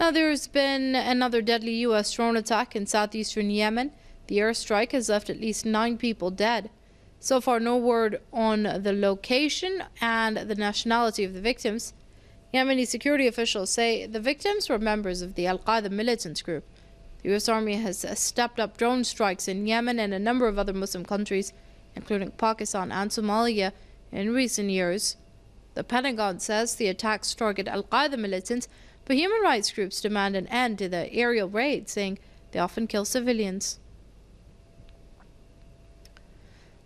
Now, there's been another deadly U.S. drone attack in southeastern Yemen. The airstrike has left at least 9 people dead. So far, no word on the location and the nationality of the victims. Yemeni security officials say the victims were members of the al-Qaeda militant group. The U.S. Army has stepped up drone strikes in Yemen and a number of other Muslim countries, including Pakistan and Somalia, in recent years. The Pentagon says the attacks target al-Qaeda militants, but human rights groups demand an end to the aerial raids, saying they often kill civilians.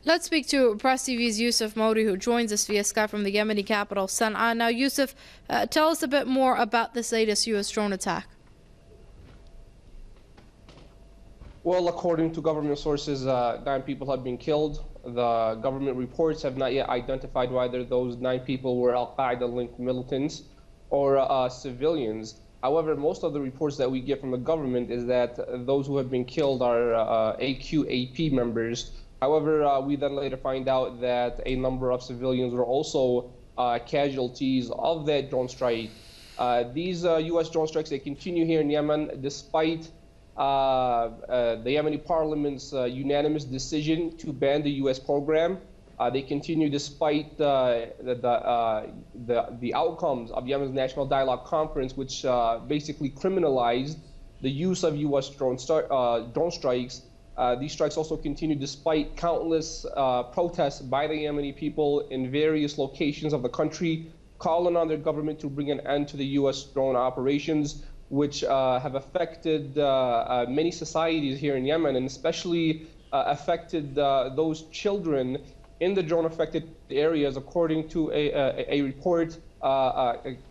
Let's speak to Press TV's Yusuf Modi, who joins us via Skype from the Yemeni capital, Sana'a. Now, Yusuf, tell us a bit more about this latest U.S. drone attack. Well, according to government sources, 9 people have been killed. The government reports have not yet identified whether those 9 people were al-Qaeda-linked militants or civilians. However, most of the reports that we get from the government is that those who have been killed are AQAP members. However, we then later find out that a number of civilians were also casualties of that drone strike. These U.S. drone strikes, they continue here in Yemen despite the Yemeni parliament's unanimous decision to ban the U.S. program. They continue despite the outcomes of Yemen's National Dialogue Conference, which basically criminalized the use of U.S. drone strikes. These strikes also continue despite countless protests by the Yemeni people in various locations of the country, calling on their government to bring an end to the U.S. drone operations, which have affected many societies here in Yemen, and especially affected those children in the drone-affected areas. According to a report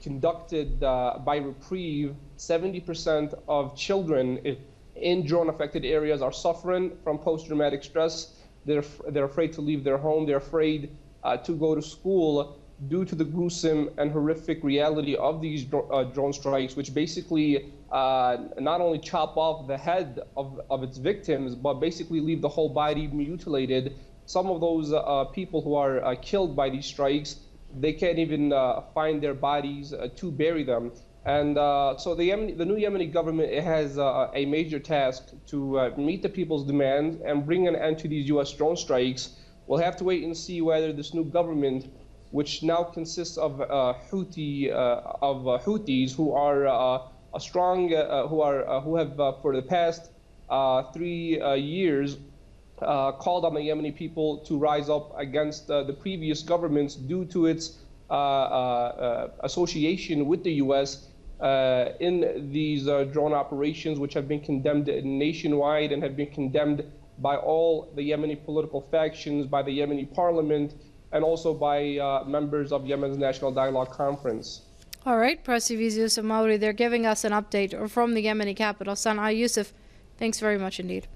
conducted by Reprieve, 70% of children in drone-affected areas are suffering from post-traumatic stress. They're afraid to leave their home. They're afraid to go to school due to the gruesome and horrific reality of these drone strikes, which basically not only chop off the head of its victims, but basically leave the whole body mutilated. Some of those people who are killed by these strikes, they can't even find their bodies to bury them. And so the new Yemeni government, it has a major task to meet the people's demands and bring an end to these U.S. drone strikes. We'll have to wait and see whether this new government, which now consists of Houthis, who are a strong, who have for the past 3 years called on the Yemeni people to rise up against the previous governments due to its association with the U.S. In these drone operations, which have been condemned nationwide and have been condemned by all the Yemeni political factions, by the Yemeni parliament, and also by members of Yemen's National Dialogue Conference. All right, Press TV's Yusuf Mauri, they're giving us an update from the Yemeni capital, Sana'a. Yusuf, thanks very much indeed.